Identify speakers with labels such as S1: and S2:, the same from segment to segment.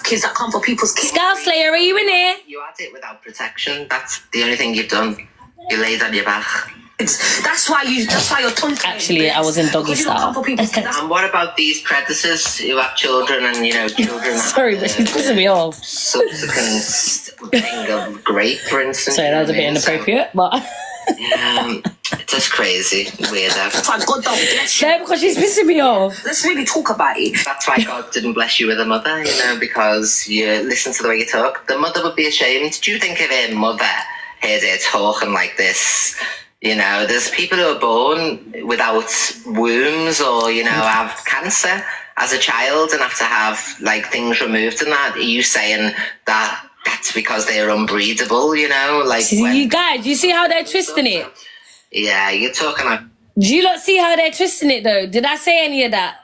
S1: kids that come for people's kids.
S2: Scout Slayer, are you in here?
S3: You had it without protection. That's the only thing you've done. You laid on your back.
S1: That's why you're tongue.
S2: Actually, I was in doggy style.
S3: And what about these predators who have children and, children...
S2: Sorry, but she's pissing me off.
S3: Subsequent thing of grape, for instance.
S2: Sorry, that was a bit inappropriate, but...
S3: Just crazy, weirdo.
S1: That's why God don't bless you.
S2: No, because she's pissing me off.
S1: Let's really talk about it.
S3: That's why God didn't bless you with a mother, because you listen to the way you talk. The mother would be ashamed. Do you think if her mother heard her talking like this? There's people who are born without wombs or, have cancer as a child and have to have, things removed and that. Are you saying that that's because they're unbreedable,
S2: You guys, you see how they're twisting it?
S3: Yeah, you're talking like...
S2: Do you not see how they're twisting it, though? Did I say any of that?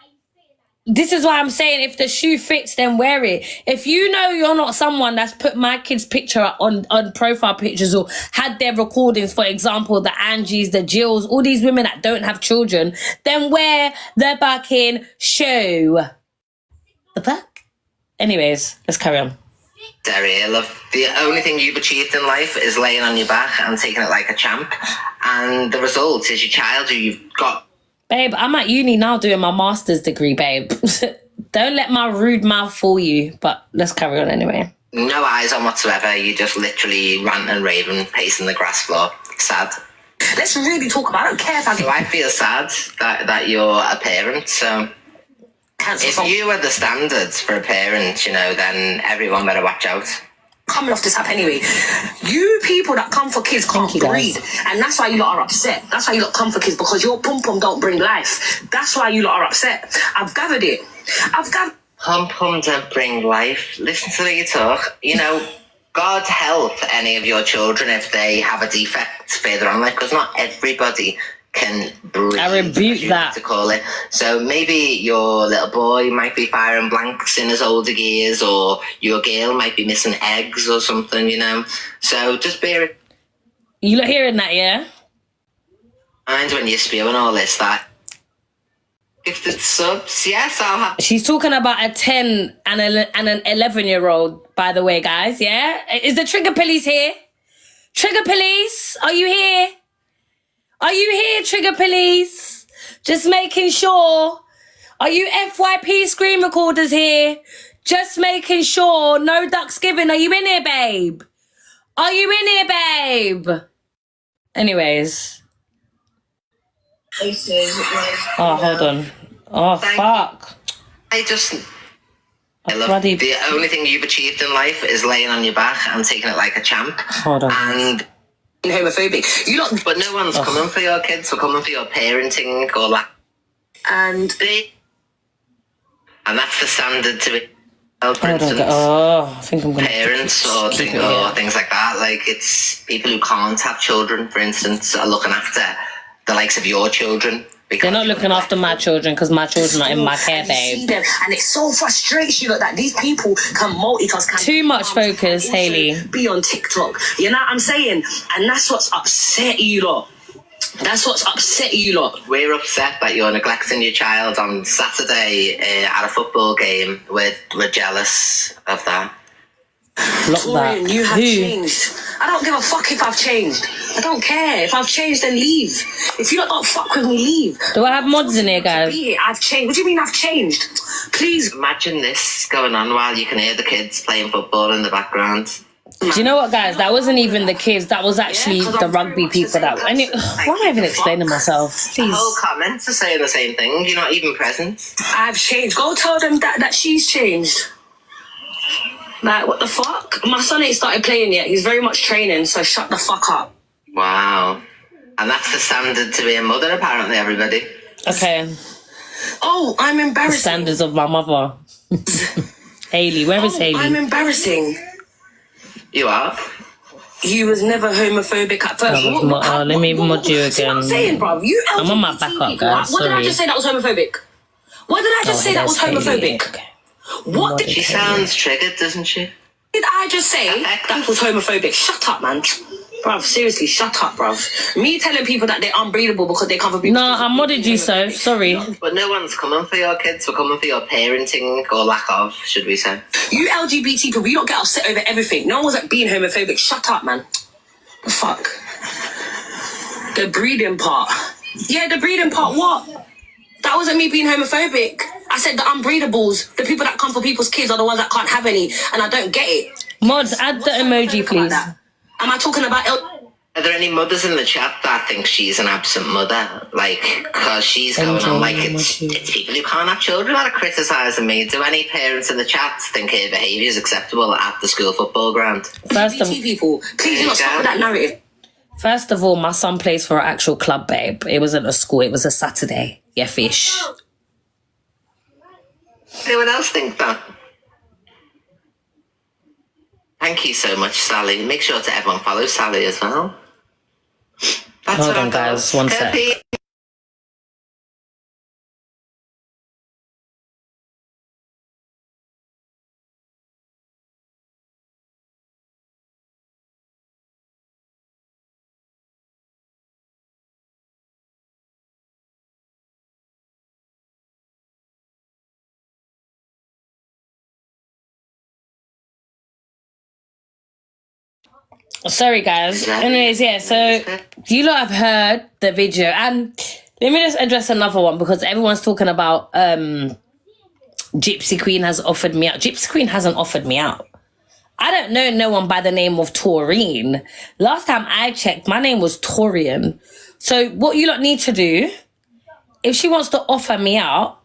S2: This is why I'm saying if the shoe fits, then wear it. If you know you're not someone that's put my kid's picture up on profile pictures or had their recordings, for example, the Angies, the Jills, all these women that don't have children, then wear the fucking shoe. The fuck? Anyways, let's carry on.
S3: Derry, love, the only thing you've achieved in life is laying on your back and taking it like a champ. And the result is your child who you've got.
S2: Babe, I'm at uni now doing my master's degree, babe. Don't let my rude mouth fool you. But let's carry on anyway.
S3: No eyes on whatsoever. You just literally rant and raving, pacing the grass floor. Sad.
S1: Let's really talk about it. I don't care if
S3: I feel sad that you're a parent, so... If you were the standards for a parent, then everyone better watch out.
S1: Coming off this app anyway, you people that come for kids can't breed, and that's why you lot are upset. That's why you lot come for kids, because your pum-pum don't bring life. That's why you lot are upset. I've gathered it.
S3: Pum-pum don't bring life. Listen to the way you talk. God help any of your children if they have a defect further on life, because not everybody can breathe.
S2: I rebuke that.
S3: To call it. So maybe your little boy might be firing blanks in his older years, or your girl might be missing eggs or something, So just bear it.
S2: You not hearing that, yeah?
S3: Mind when you're spewing all this, that gifted subs, yes, I'll have.
S2: She's talking about a 10 and an 11-year-old, by the way, guys, yeah? Is the trigger police here? Trigger police, are you here? Are you here, trigger police? Just making sure. Are you FYP screen recorders here? Just making sure. No ducks given. Are you in here, babe? Are you in here, babe? Anyways. Oh, hold on. Oh, fuck.
S3: I love the only thing you've achieved in life is laying on your back and taking it like a champ.
S2: Hold on.
S3: And...
S1: homophobic.
S3: But no one's coming for your kids or coming for your parenting or that. And that's the standard to it. For instance,
S2: I think I'm gonna
S3: parents or things like that. It's people who can't have children, for instance, are looking after the likes of your children.
S2: They're not looking after my children because my children are in my care, babe.
S1: And it so frustrates you that these people can multitask.
S2: Too much focus, Hayley.
S1: Be on TikTok. You know what I'm saying? And that's what's upset you lot. That's what's upset you lot.
S3: We're upset that you're neglecting your child on Saturday at a football game. We're jealous of that.
S1: Taurian, you have changed. I don't give a fuck if I've changed. I don't care. If I've changed, then leave. If you don't fuck with me, leave.
S2: Do I have mods in here, guys?
S1: I've changed. What do you mean I've changed? Please.
S3: Imagine this going on while you can hear the kids playing football in the background.
S2: Do you know what, guys? That wasn't even the kids. That was actually the rugby people. Why am I even explaining myself? Please.
S3: The whole comments are saying the same thing. You're not even present.
S1: I've changed. Go tell them that she's changed. What the fuck? My son ain't started playing yet. He's very much training, so shut the fuck up.
S3: Wow. And that's the standard to be a mother, apparently, everybody.
S2: Okay.
S1: Oh, I'm embarrassing.
S2: The standards of my mother. Hayley, where is Hayley?
S1: I'm embarrassing.
S3: You are?
S1: You was never homophobic at first.
S2: Let me mod you again.
S1: See what I'm saying, bro?
S2: I'm on my backup, guys.
S1: What did I just say that was homophobic? What did I just say that was homophobic?
S2: Okay.
S1: What did
S3: she sounds triggered, doesn't she?
S1: Did I just say that was homophobic? Shut up, man. Bruv, seriously, shut up, bruv. Me telling people that they're unbreathable because they come for people.
S2: No, I modded you, so sorry.
S3: But no one's coming for your kids. We're coming for your parenting, or lack of, should we say.
S1: You LGBT people, you don't get upset over everything. No one was being homophobic. Shut up, man. The fuck? The breeding part. Yeah, the breeding part, what? That wasn't me being homophobic. I said the unbreedables, the people that come for people's kids are the ones that can't have any, and I don't get it.
S2: Mods, add the emoji, please.
S1: Am I talking about...
S3: Are there any mothers in the chat that think she's an absent mother? Like, because she's going on like it's people who can't have children that are criticising me. Do any parents in the chat think her behaviour is acceptable at the school football ground?
S2: First of
S1: people, please do not stop with that narrative.
S2: First of all, my son plays for an actual club, babe. It wasn't a school, it was a Saturday. Yeah, fish.
S3: Anyone else think that? Thank you so much, Sally. Make sure to everyone follow Sally as well. That's
S2: Hold on, guys. One sec. Sorry, guys. Anyways, yeah, so you lot have heard the video. And let me just address another one because everyone's talking about Gypsy Queen has offered me out. Gypsy Queen hasn't offered me out. I don't know no one by the name of Taurian. Last time I checked, my name was Taurian. So what you lot need to do, if she wants to offer me out,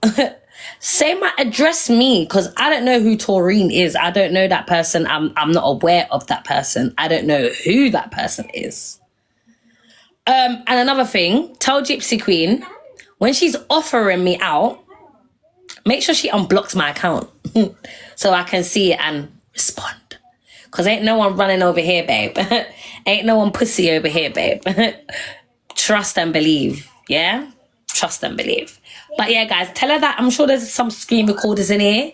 S2: address me, because I don't know who Taurian is. I don't know that person. I'm not aware of that person. I don't know who that person is. And another thing, tell Gypsy Queen, when she's offering me out, make sure she unblocks my account so I can see it and respond. Because ain't no one running over here, babe. Ain't no one pussy over here, babe. Trust and believe, yeah? Trust and believe. But yeah, guys, tell her that I'm sure there's some screen recorders in here.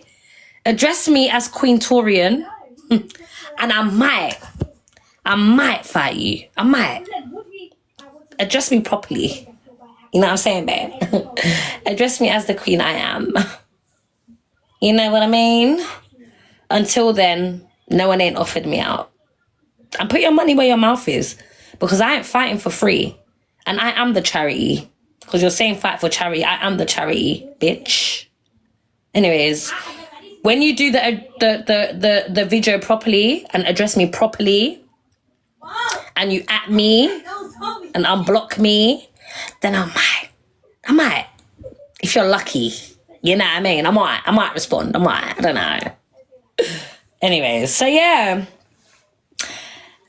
S2: Address me as Queen Taurian. And I might fight you. I might. Address me properly. You know what I'm saying, babe? Address me as the queen I am. You know what I mean? Until then, no one ain't offered me out. And put your money where your mouth is. Because I ain't fighting for free. And I am the charity. Because you're saying fight for charity. I am the charity, bitch. Anyways, when you do the video properly and address me properly, and you at me and unblock me, then I might. If you're lucky, you know what I mean? I might respond. I don't know. Anyways, so yeah,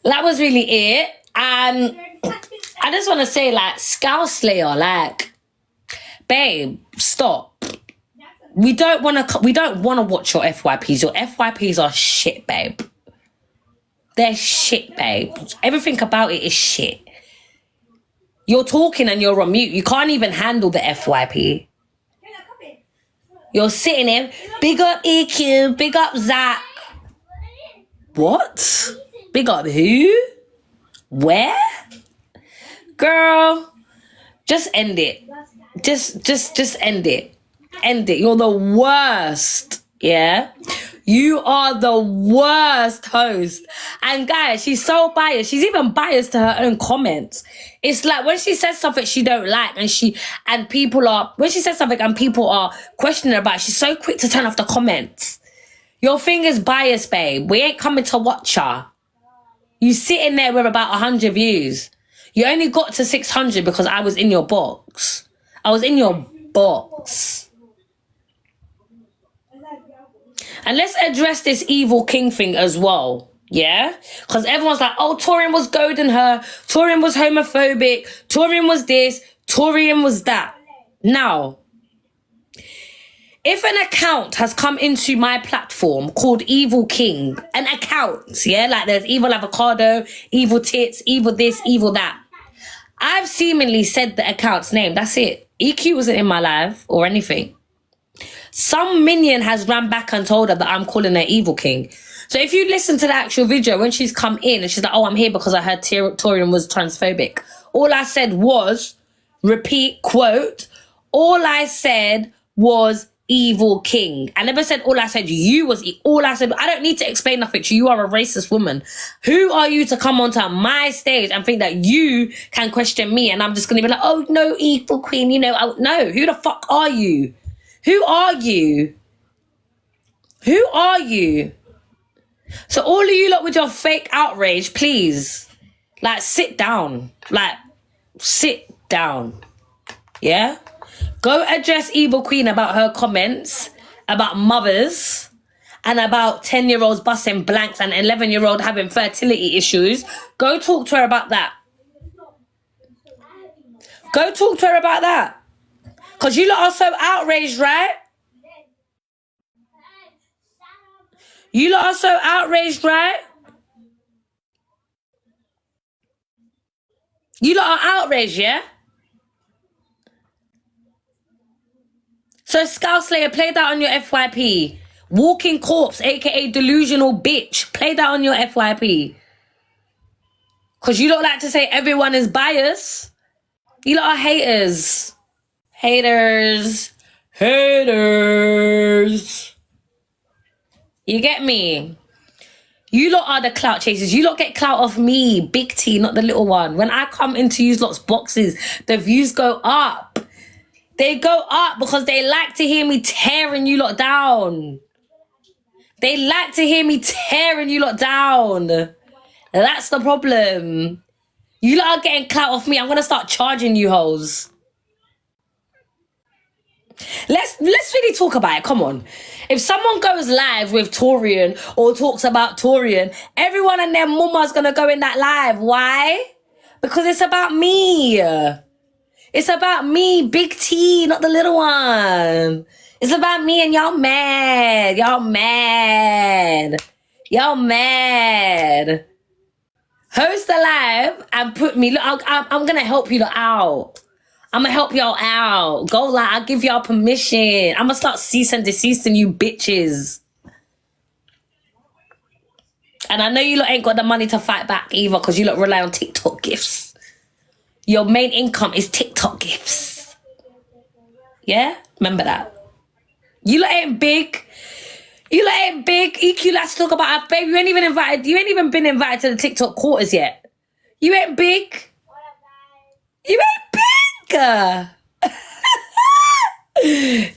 S2: that was really it. And I just want to say, like, Scout Slayer, like, babe, stop. We don't want to watch your FYPs. Your FYPs are shit, babe. They're shit, babe. Everything about it is shit. You're talking and you're on mute. You can't even handle the FYP. You're sitting there. Big up EQ. Big up Zach. What? Big up who? Where? Girl, just end it. Just end it. End it. You're the worst. Yeah? You are the worst host. And guys, she's so biased. She's even biased to her own comments. It's like when she says something she don't like when she says something and people are questioning about it, she's so quick to turn off the comments. Your thing is biased, babe. We ain't coming to watch her. You sitting there with about 100 views. You only got to 600 because I was in your box. I was in your box. And let's address this evil king thing as well. Yeah? Because everyone's like, oh, Taurian was goading her. Taurian was homophobic. Taurian was this. Taurian was that. Now, if an account has come into my platform called Evil King, an account, yeah? Like there's Evil Avocado, Evil Tits, Evil this, Evil that. I've seemingly said the account's name. That's it. EQ wasn't in my live or anything. Some minion has ran back and told her that I'm calling her Evil King. So if you listen to the actual video, when she's come in and she's like, oh, I'm here because I heard Taurian was transphobic. All I said was, repeat, quote, all I said was evil king. I never said all I said you was all I said. I don't need to explain nothing to you. You are a racist woman. Who are you to come onto my stage and think that you can question me? And I'm just going to be like, oh, no, evil queen, you know. No, who the fuck are you? Who are you? Who are you? So all of you lot with your fake outrage, please, like, sit down. Like, sit down. Yeah? Go address Evil Queen about her comments about mothers and about 10-year-olds busting blanks and 11-year-old having fertility issues. Go talk to her about that. Go talk to her about that. Because you lot are so outraged, right? You lot are so outraged, right? You lot are outraged, yeah? So, Scout Slayer, play that on your FYP. Walking corpse, aka delusional bitch. Play that on your FYP. Because you don't like to say everyone is biased. You lot are haters. Haters. Haters. You get me? You lot are the clout chasers. You lot get clout off me, big T, not the little one. When I come into you lot's boxes, the views go up. They go up because they like to hear me tearing you lot down. They like to hear me tearing you lot down. That's the problem. You lot are getting clout off me. I'm going to start charging you hoes. Let's really talk about it. Come on. If someone goes live with Taurian or talks about Taurian, everyone and their mama's going to go in that live. Why? Because it's about me. It's about me, big T, not the little one. It's about me and y'all mad. Y'all mad. Y'all mad. Host the live and put me, look, I'm going to help you out. I'm going to help y'all out. Go live. I'll give y'all permission. I'm going to start cease and desisting you bitches. And I know you lot ain't got the money to fight back either because you lot rely on TikTok gifts. Your main income is TikTok gifts. Yeah? Remember that. You lot ain't big. You lot ain't big. EQ, let's talk about our baby. You ain't even invited. You ain't even been invited to the TikTok quarters yet. You ain't big. You ain't big.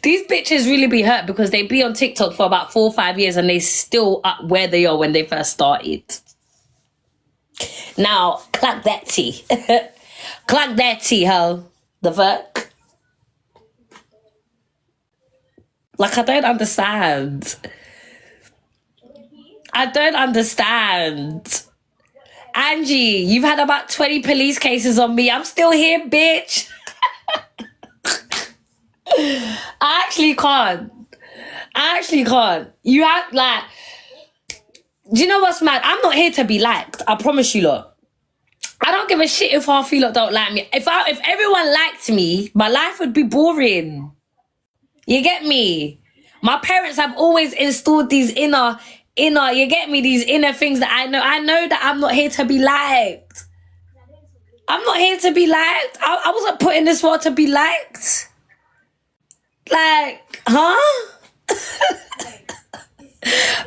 S2: These bitches really be hurt because they be on TikTok for about 4 or 5 years and they still up where they are when they first started. Now, clap that tea. Clap that tea, ho. The fuck? Like, I don't understand. I don't understand. Angie, you've had about 20 police cases on me. I'm still here, bitch. I actually can't. You have, like... Do you know what's mad? I'm not here to be liked. I promise you lot. I don't give a shit if half you lot don't like me. If everyone liked me, my life would be boring. You get me? My parents have always installed these inner, you get me? These inner things that I know. I know that I'm not here to be liked. I'm not here to be liked. I wasn't put in this world to be liked. Like, huh?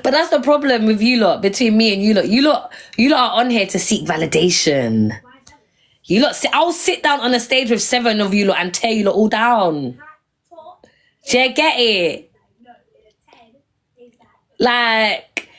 S2: But that's the problem with you lot, between me and you lot. You lot are on here to seek validation. You lot, I'll sit down on a stage with 7 of you lot and tear you lot all down. Do you get it? Like,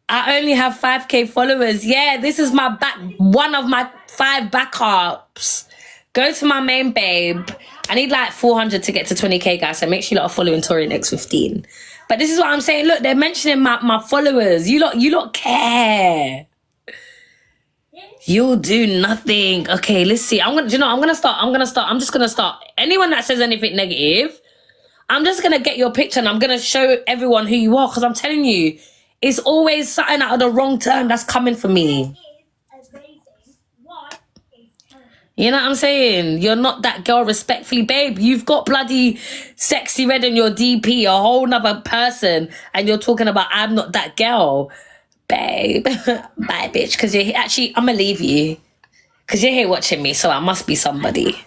S2: I only have 5k followers. Yeah, this is my one of my 5 backups. Go to my main babe. I need like 400 to get to 20k, guys. So make sure you lot are following Taurian X15. But this is what I'm saying. Look, they're mentioning my followers. You lot care. You'll do nothing. Okay, let's see. I'm just gonna start. Anyone that says anything negative, I'm just gonna get your picture and I'm gonna show everyone who you are, because I'm telling you, it's always something out of the wrong turn that's coming for me. You know what I'm saying? You're not that girl, respectfully, babe. You've got bloody Sexy Red in your DP, a whole nother person, and you're talking about I'm not that girl. babe. Bye, bitch. Because you're actually, I'm going to leave you. Because you're here watching me, so I must be somebody.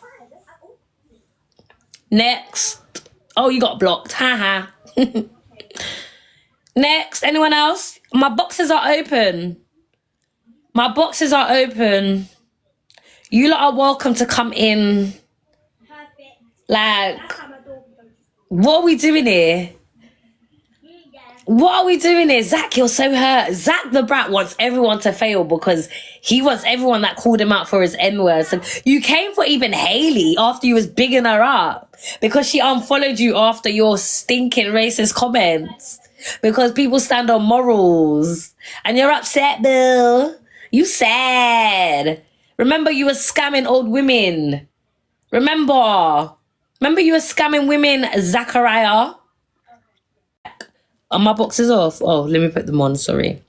S2: Next. Oh, you got blocked. Haha. Next. Anyone else? My boxes are open. My boxes are open. You lot are welcome to come in. Like, what are we doing here? What are we doing here? Zach, you're so hurt. Zach the Brat wants everyone to fail because he wants everyone that called him out for his N-words. And you came for even Hailey after you was bigging her up because she unfollowed you after your stinking racist comments. Because people stand on morals. And you're upset, Bill. You sad. Remember you were scamming old women. Remember you were scamming women, Zachariah. Are my boxes off? Oh, let me put them on, sorry.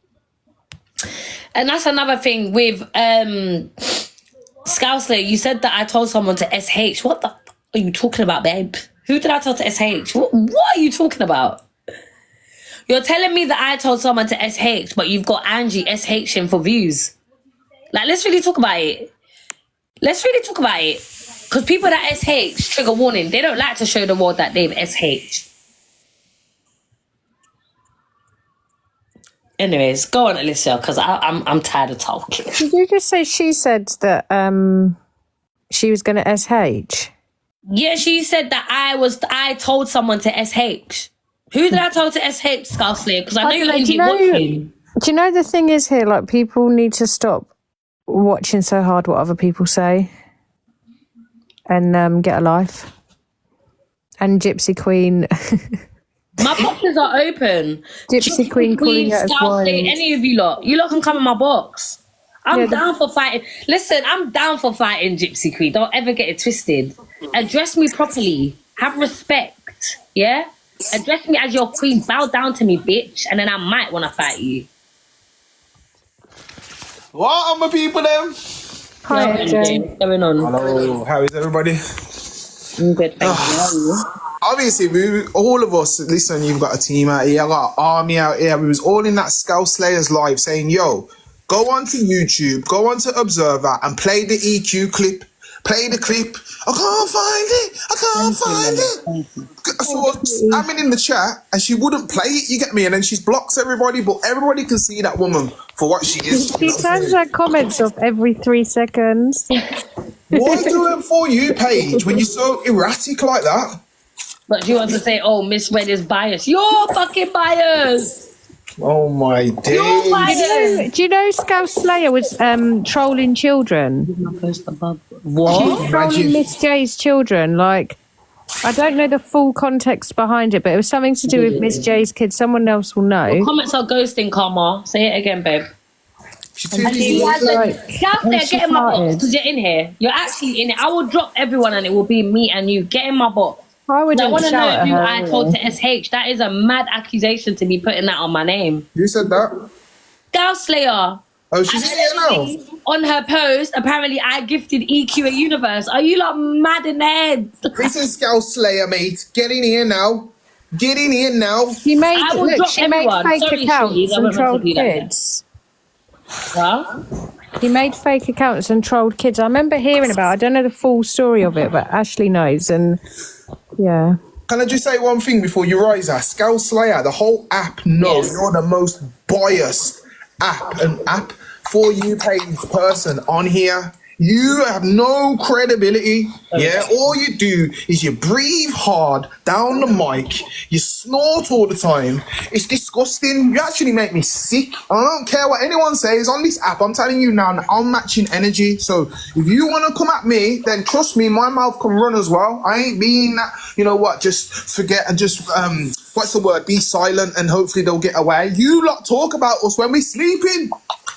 S2: And that's another thing with Scousler. You said that I told someone to SH. What the f are you talking about, babe? Who did I tell to SH? What are you talking about? You're telling me that I told someone to SH, but you've got Angie SHing for views. Like, let's really talk about it. Let's really talk about it. Because people that SH, trigger warning, they don't like to show the world that they've SH. Anyways, go on, Alicia, because I'm tired of talking.
S4: Did you just say she said that she was going to SH?
S2: Yeah, she said that I told someone to SH. Who did I tell to SH, Scarsley? Because I know you're watching.
S4: Do you know the thing is here, like, people need to stop watching so hard what other people say and get a life. And Gypsy Queen...
S2: My boxes are open.
S4: Gypsy Queen calling out as wild.
S2: Any of you lot can come in my box. I'm down for fighting. Listen, I'm down for fighting Gypsy Queen. Don't ever get it twisted. Address me properly. Have respect. Yeah? Address me as your queen. Bow down to me, bitch. And then I might want to fight you.
S5: What are my people then?
S4: Hi, AJ.
S2: What's going on?
S5: Hello, how is everybody?
S2: I'm good, thank you. How are you?
S5: Obviously, all of us, listen, you've got a team out here, I've got an army out here. We was all in that Scout Slayers live saying, yo, go onto YouTube, go onto Observer and play the EQ clip. Play the clip. I can't find it. So I'm in the chat and she wouldn't play it, you get me? And then she blocks everybody, but everybody can see that woman for what she is.
S4: She turns her comments off every 3 seconds.
S5: Why do it for you, Paige, when you're so erratic like that?
S2: But she wants to say, oh, Miss Red is biased. You're fucking biased.
S5: Oh my days.
S4: Do you know Scout Slayer was trolling children?
S2: What?
S4: She was trolling Miss J's children. Like, I don't know the full context behind it, but it was something to do with Miss J's kids. Someone else will know.
S2: The comments are ghosting, Karma. Say it again, babe.
S4: Like,
S2: Get in my box because you're in here. You're actually in it. I will drop everyone and it will be me and you. Get in my box.
S4: I want
S2: to know who I told to SH. That is a mad accusation to be putting that on my name.
S5: Who said that?
S2: Gal Slayer.
S5: Oh, she's here now.
S2: On her post, apparently I gifted EQ a universe. Are you like mad in the head?
S5: This is Scout Slayer, mate. Get in here now. Get in here now.
S4: She made fake accounts and trolled kids.
S2: What?
S4: He made fake accounts and trolled kids. I remember hearing about it. I don't know the full story of it, but Ashley knows. And yeah.
S5: Can I just say one thing before you rise? Scout Slayer, the whole app knows you're the most biased app for you page person on here. You have no credibility. Yeah, all you do is you breathe hard down the mic. You snort all the time. It's disgusting. You actually make me sick. I don't care what anyone says on this app. I'm telling you now, I'm matching energy. So if you want to come at me, then trust me, my mouth can run as well. I ain't being that, you know what, just forget and just, what's the word? Be silent and hopefully they'll get away. You lot talk about us when we're sleeping.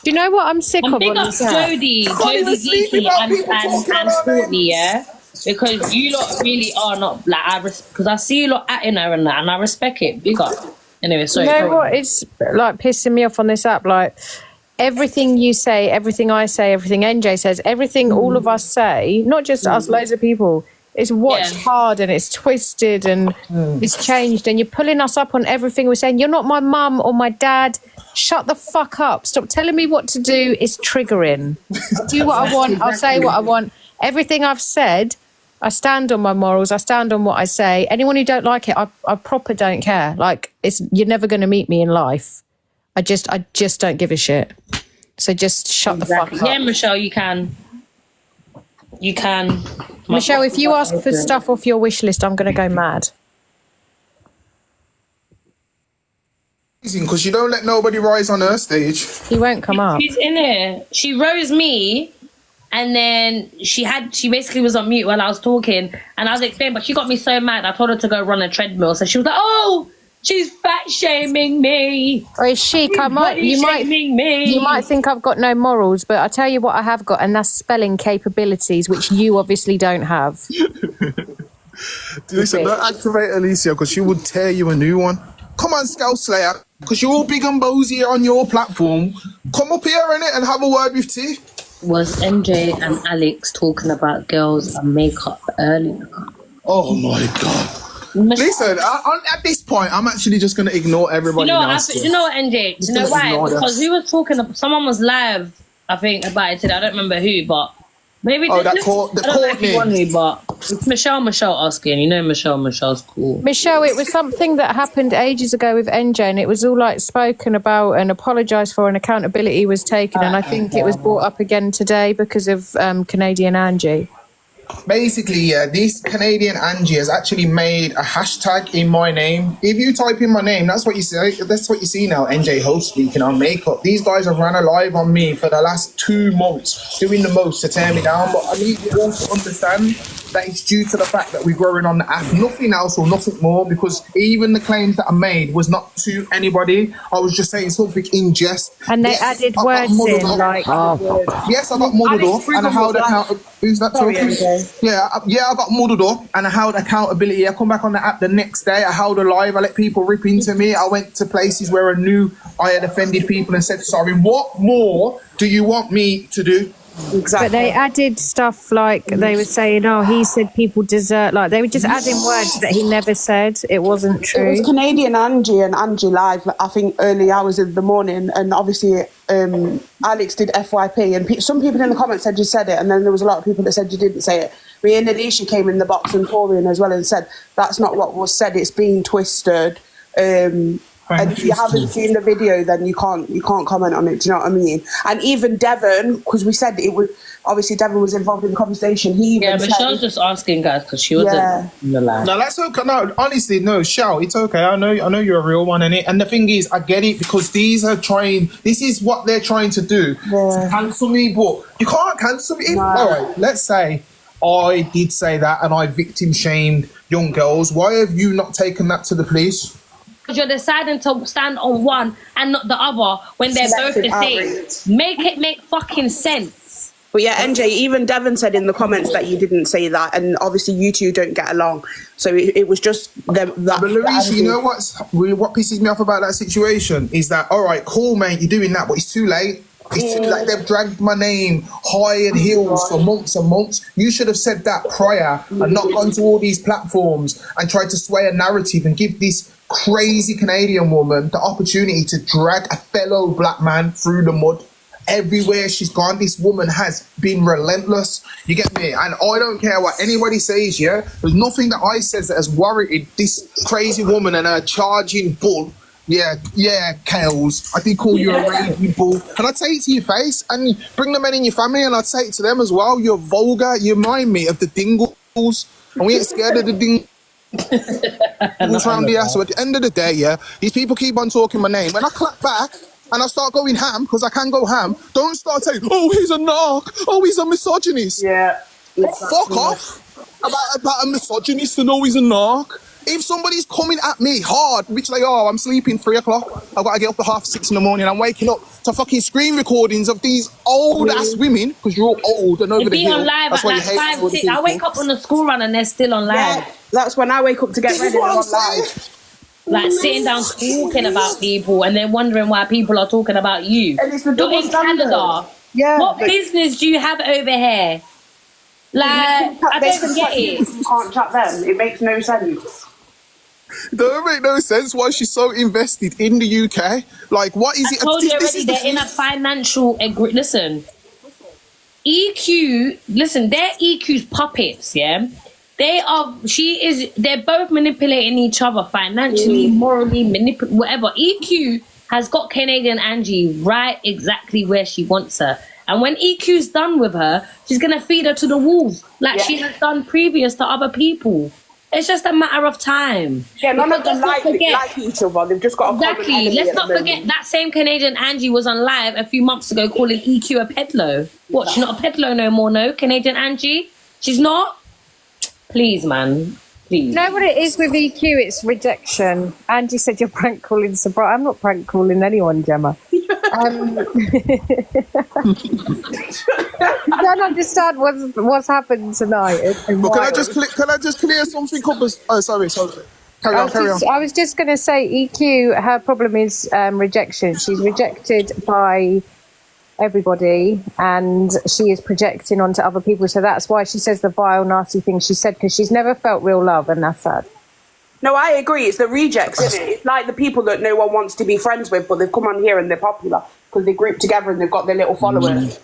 S4: Do you know what I'm sick of?
S2: Big up Jodie Geeky and Courtney, yeah? Because you lot really are not, like, because I see you lot atting her and that, and I respect it. Big up. Anyway, sorry.
S4: You know what? It's, like, pissing me off on this app. Like, everything you say, everything I say, everything NJ says, everything all of us say, not just us, loads of people, it's watched hard and it's twisted and it's changed, and you're pulling us up on everything we're saying. You're not my mum or my dad. Shut the fuck up. Stop telling me what to do. It's triggering. I'll do what I want. I'll say what I want. Everything I've said, I stand on my morals. I stand on what I say. Anyone who don't like it, I proper don't care. Like, you're never going to meet me in life. I just don't give a shit. So just shut the fuck up.
S2: Yeah, Michelle, you can. You can.
S4: Michelle, if you ask for stuff off your wish list, I'm going to go mad.
S5: Because you don't let nobody rise on her stage.
S4: He won't come up.
S2: She's in here. She rose me, and then she basically was on mute while I was talking, and I was explaining, but she got me so mad. I told her to go run a treadmill, so she was like, "Oh, she's fat shaming me."
S4: Or is she? Come on. You might think I've got no morals, but I tell you what I have got, and that's spelling capabilities, which you obviously don't have.
S5: Listen, don't activate Alicia because she would tear you a new one. Come on, Scout Slayer, because you're all big and bozy on your platform. Come up here, innit, and have a word with T.
S2: Was MJ and Alex talking about girls and makeup earlier?
S5: Oh my God. Listen, at this point, I'm actually just going to ignore everybody else.
S2: You know what, NJ? You know why? Because who was talking? Someone was live, I think, about it today. I don't remember who, but maybe.
S5: Oh, I don't know if you want
S2: me, but it's Michelle asking. You know, Michelle's cool.
S4: Michelle, it was something that happened ages ago with NJ, and it was all like spoken about and apologised for, and accountability was taken. And I think it was brought up again today because of Canadian Angie.
S5: Basically, yeah, this Canadian Angie has actually made a hashtag in my name. If you type in my name, that's what you see. That's what you see now. NJ Host speaking on makeup. These guys have ran a live on me for the last 2 months, doing the most to tear me down. But I need you all to understand that it's due to the fact that we're growing on the app. Nothing else or nothing more, because even the claims that I made was not to anybody. I was just saying something in jest.
S4: And they added words in, like...
S5: Yes, I got muddled up and I held account. Who's that talking? Yeah, I got muddled up and I held accountability. I come back on the app the next day. I held a live. I let people rip into me. I went to places where I knew I had offended people and said sorry. What more do you want me to do?
S4: Exactly. But they added stuff like they were saying, oh, he said people desert. Like they were just adding words that he never said. It wasn't true.
S6: It was Canadian Angie and Angie live, I think, early hours of the morning. And obviously Alex did FYP. And some people in the comments said you said it. And then there was a lot of people that said you didn't say it. Me and Alicia came in the box and Taurian as well and said, that's not what was said. It's being twisted. And if you haven't seen the video, then you can't comment on it. Do you know what I mean? And even Devon, because we said it was obviously Devon was involved in the conversation. He even
S2: but she was just asking guys because she wasn't in the live.
S5: No, that's okay. No, honestly, no, Shao, it's okay. I know you're a real one, innit? And the thing is, I get it because these are trying. This is what they're trying to do to cancel me, but you can't cancel me. All right, let's say I did say that and I victim shamed young girls. Why have you not taken that to the police?
S2: Because you're deciding to stand on one and not the other when they're both the same. Make it make fucking sense.
S6: But yeah, NJ, even Devon said in the comments that you didn't say that, and obviously you two don't get along. So it was just them. But
S5: Larissa, you know what pisses me off about that situation is that, all right, cool, mate, you're doing that, but it's too late. It's too late. They've dragged my name high in heels for months and months. You should have said that prior and not gone to all these platforms and tried to sway a narrative and give this crazy Canadian woman the opportunity to drag a fellow black man through the mud. Everywhere she's gone, this woman has been relentless. You get me? And I don't care what anybody says, yeah? There's nothing that I says that has warranted this crazy woman and her charging bull. Yeah, Kales. I did call you a raging bull. And I'd say it to your face and bring the men in your family and I'd say it to them as well. You're vulgar. You remind me of the Dingles. And we ain't scared of the Dingles. Around here. So at the end of the day, yeah, these people keep on talking my name. When I clap back and I start going ham, because I can go ham, don't start saying, oh, he's a narc, oh, he's a misogynist.
S6: Yeah.
S5: Fuck off about a misogynist and oh, he's a narc. If somebody's coming at me hard, which they are, I'm sleeping 3 o'clock, I've got to get up at 6:30 in the morning, I'm waking up to fucking screen recordings of these old-ass women, because you're all old and over the hill.
S2: On live
S5: that's
S2: at
S5: why
S2: like
S5: you hate
S2: 5, 6. I wake up on the school run and they're still on live.
S6: Yeah, that's when I wake up to get ready.
S5: What I'm saying.
S2: Like sitting down talking about people and then wondering why people are talking about you.
S6: And it's the
S2: You're
S6: double
S2: in
S6: standard.
S2: Canada.
S6: Yeah.
S2: What business do you have over here? Like, I don't get it.
S6: You can't chat them. It makes no sense.
S5: Don't make no sense why she's so invested in the UK. Like, what is
S2: I
S5: it?
S2: told you
S5: This
S2: already,
S5: is the
S2: they're in a
S5: thing.
S2: financial Listen, EQ. Listen, they're EQ's puppets. Yeah, they are. They're both manipulating each other financially, morally, whatever. EQ has got Canadian Angie right exactly where she wants her. And when EQ's done with her, she's gonna feed her to the wolves, like she has done previous to other people. It's just a matter of time.
S6: Yeah, none of them
S2: Let's not
S6: like each other. They've just got a common
S2: Exactly.
S6: enemy
S2: Let's
S6: at
S2: not
S6: the
S2: forget
S6: moment.
S2: that same Canadian Angie was on live a few months ago calling EQ a pedlo. What? She's not a pedlo no more, no? Canadian Angie? She's not? Please, man. Please.
S4: You know what it is with EQ? It's rejection. Angie said you're prank calling Sabra. I'm not prank calling anyone, Gemma. I don't understand what's happened tonight.
S5: But can I just clear something up? Oh, sorry. Carry on.
S4: I was just going to say, EQ, her problem is rejection. She's rejected by everybody and she is projecting onto other people. So that's why she says the vile, nasty things she said, because she's never felt real love, and that's sad.
S6: No, I agree. It's the rejects, isn't it? It's like the people that no one wants to be friends with, but they've come on here and they're popular because they group together and they've got their little followers.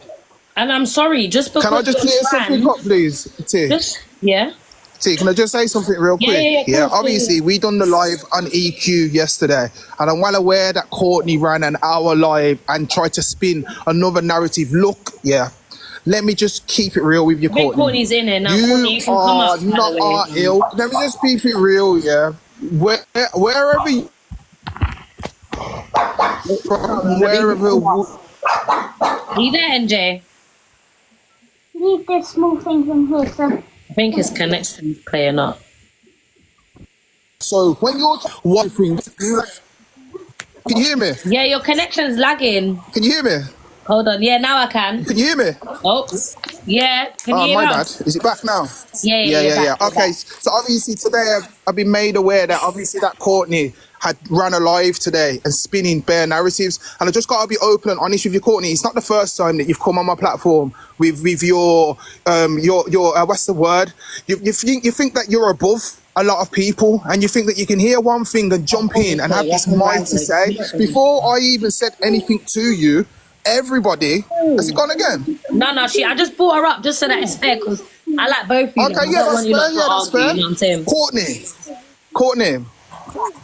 S2: And I'm sorry, just because...
S5: Can I just clear something up, please, T?
S2: Yeah?
S5: T, can I just say something real quick?
S2: Yeah,
S5: obviously, we done the live on EQ yesterday, and I'm well aware that Courtney ran an hour live and tried to spin another narrative. Look, let me just keep it real with you, Courtney.
S2: Courtney's in it now.
S5: You
S2: Courtney, you can come
S5: are
S2: up,
S5: not our ill. Let me just keep it real, wherever you...
S2: Are you there, NJ?
S7: Leave the small things in here, so.
S2: I think his connection's playing up.
S5: So, when you're... One thing... Can you hear me?
S2: Yeah, your connection's lagging.
S5: Can you hear me?
S2: Hold on. Yeah, now I can.
S5: Can you hear me?
S2: Oh, yeah. Can you hear
S5: my
S2: us?
S5: bad. Is it back now?
S2: Yeah. Back.
S5: Okay, so obviously today I've been made aware that obviously that Courtney had run a live today and spinning bare narratives, and I just got to be open and honest with you, Courtney. It's not the first time that you've come on my platform with your what's the word? You think that you're above a lot of people, and you think that you can hear one thing and jump in and have this mighty say. Before I even said anything to you, everybody, has it gone again?
S2: No, I just brought her up just so that it's fair, because I like both of you.
S5: Okay, that's fair.
S2: You know what I'm saying?
S5: Courtney,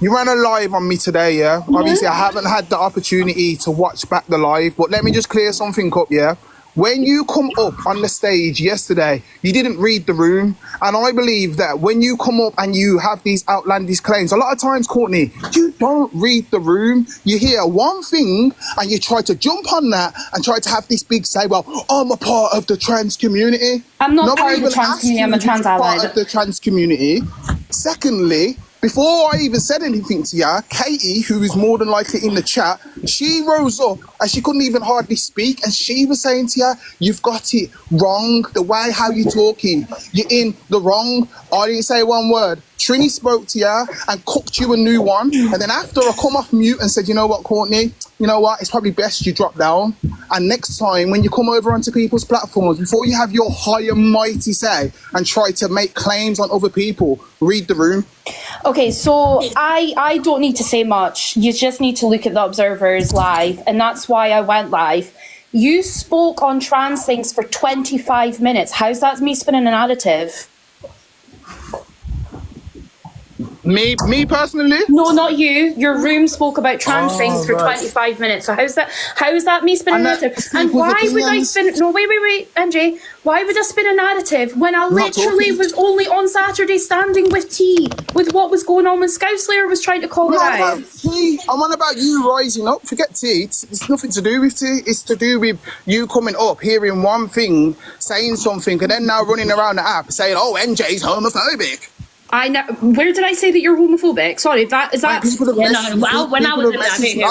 S5: you ran a live on me today, yeah? Obviously, I haven't had the opportunity to watch back the live, but let me just clear something up, yeah? When you come up on the stage yesterday, you didn't read the room. And I believe that when you come up and you have these outlandish claims, a lot of times, Courtney, you don't read the room. You hear one thing and you try to jump on that and try to have this big say, well, I'm a part of the trans community.
S8: I'm not
S5: Nobody
S8: part of the
S5: even
S8: trans
S5: asked
S8: community,
S5: you
S8: I'm a
S5: if you're
S8: trans ally.
S5: part of the trans community. Secondly, before I even said anything to ya, Katie, who is more than likely in the chat, she rose up and she couldn't even hardly speak, and she was saying to ya, you've got it wrong, the way how you're talking, you're in the wrong. I didn't say one word. Trini spoke to ya and cooked you a new one, and then after I come off mute and said, you know what, Courtney, you know what, it's probably best you drop down, and next time when you come over onto people's platforms, before you have your high and mighty say and try to make claims on other people, read the room.
S8: Okay, so I don't need to say much. You just need to look at the Observer's live, and that's why I went live. You spoke on trans things for 25 minutes. How's that me spinning a narrative?
S5: Me personally?
S8: No, not you. Your room spoke about trans things for 25 minutes. So how's that me spinning a narrative? And why would I spin... No, wait, NJ. Why would I spin a narrative when I literally was only on Saturday standing with T, with what was going on when Scoutslayer was trying to call her out?
S5: I'm on about you rising up. Forget T. It's nothing to do with T. It's to do with you coming up, hearing one thing, saying something, and then now running around the app saying, oh, NJ's homophobic.
S8: I know. Where did I say that you're homophobic? Sorry, is that?
S5: I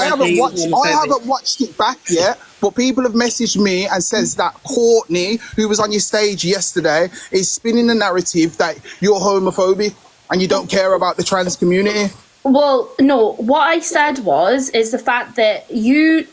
S5: haven't watched it back yet, but people have messaged me and says that Courtney, who was on your stage yesterday, is spinning the narrative that you're homophobic and you don't care about the trans community.
S8: Well, no. What I said is the fact that you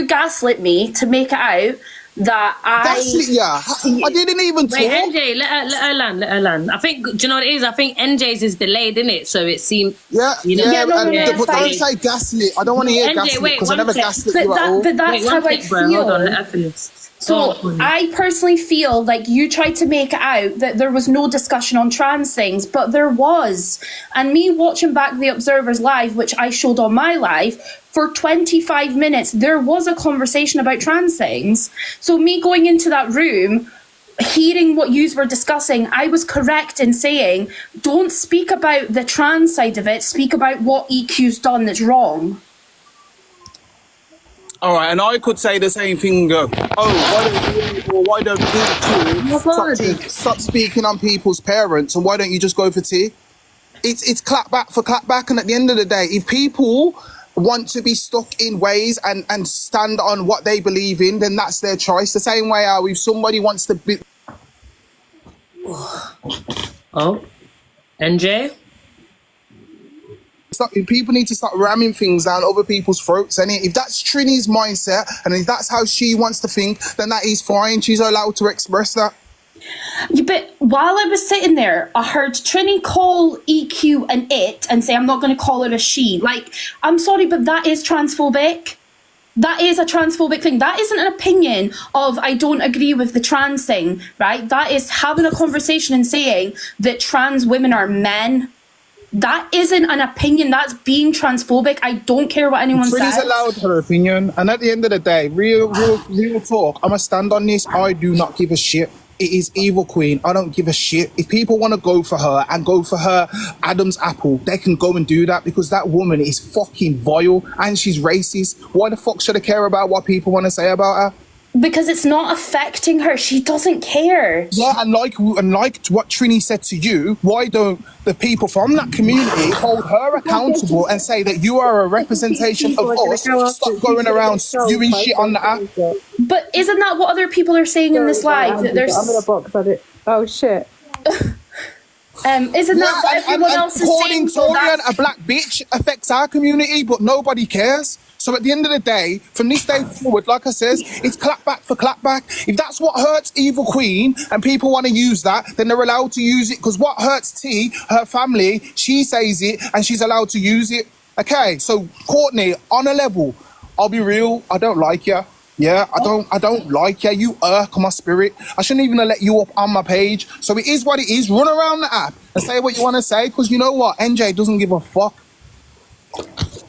S8: gaslit me to make it out that
S5: Gaslit, yeah. I didn't even talk.
S2: Wait, NJ, let her land. I think, do you know what it is? I think NJ's is delayed, isn't it? So it seemed,
S5: Yeah,
S2: you know.
S8: Yeah, no,
S5: but
S8: fine.
S5: don't say gaslit. I don't want to hear
S2: NJ,
S5: gaslit
S2: wait,
S5: because I
S2: one
S5: never
S2: sec.
S5: gaslit
S8: But,
S5: you at all.
S8: but that's
S2: Wait,
S8: how
S2: one
S8: I
S2: sec, bro. Hold on, let
S8: feel.
S2: her finish.
S8: So I personally feel like you tried to make it out that there was no discussion on trans things, but there was. And me watching back the Observer's live, which I showed on my live, for 25 minutes, there was a conversation about trans things. So me going into that room, hearing what yous were discussing, I was correct in saying, don't speak about the trans side of it, speak about what EQ's done that's wrong.
S5: All right, and I could say the same thing. Why don't you stop speaking on people's parents, and why don't you just go for tea? It's clap back for clap back, and at the end of the day, if people want to be stuck in ways and stand on what they believe in, then that's their choice. The same way how if somebody wants to be.
S2: Oh, NJ?
S5: People need to start ramming things down other people's throats. And if that's Trini's mindset and if that's how she wants to think, then that is fine. She's allowed to express that.
S8: Yeah, but while I was sitting there, I heard Trini call EQ an it and say, I'm not going to call her a she. Like, I'm sorry, but that is transphobic. That is a transphobic thing. That isn't an opinion of I don't agree with the trans thing, right? That is having a conversation and saying that trans women are men. That isn't an opinion. That's being transphobic. I don't care what anyone
S5: Trini's
S8: says.
S5: allowed her opinion. And at the end of the day, real talk, I'm going to stand on this. I do not give a shit. It is Evil Queen. I don't give a shit. If people want to go for her and go for her Adam's apple, they can go and do that because that woman is fucking vile and she's racist. Why the fuck should I care about what people want to say about her?
S8: Because it's not affecting her. She doesn't care.
S5: Yeah, and like what Trini said to you, why don't the people from that community hold her accountable and say that you are a representation of us? Stop going around spewing shit on the app.
S8: But isn't that what other people are saying in this live? That there's...
S4: I'm in a box. Oh shit.
S8: Isn't that what everyone else is saying?
S5: Calling Taurian a black bitch affects our community, but nobody cares. So at the end of the day, from this day forward, like I says, it's clap back for clap back. If that's what hurts Evil Queen and people want to use that, then they're allowed to use it. Because what hurts T, her family, she says it and she's allowed to use it. Okay, so Courtney, on a level, I'll be real, I don't like you. Yeah, I don't like you. You irk my spirit. I shouldn't even have let you up on my page. So it is what it is. Run around the app and say what you want to say. Because you know what? NJ doesn't give a fuck.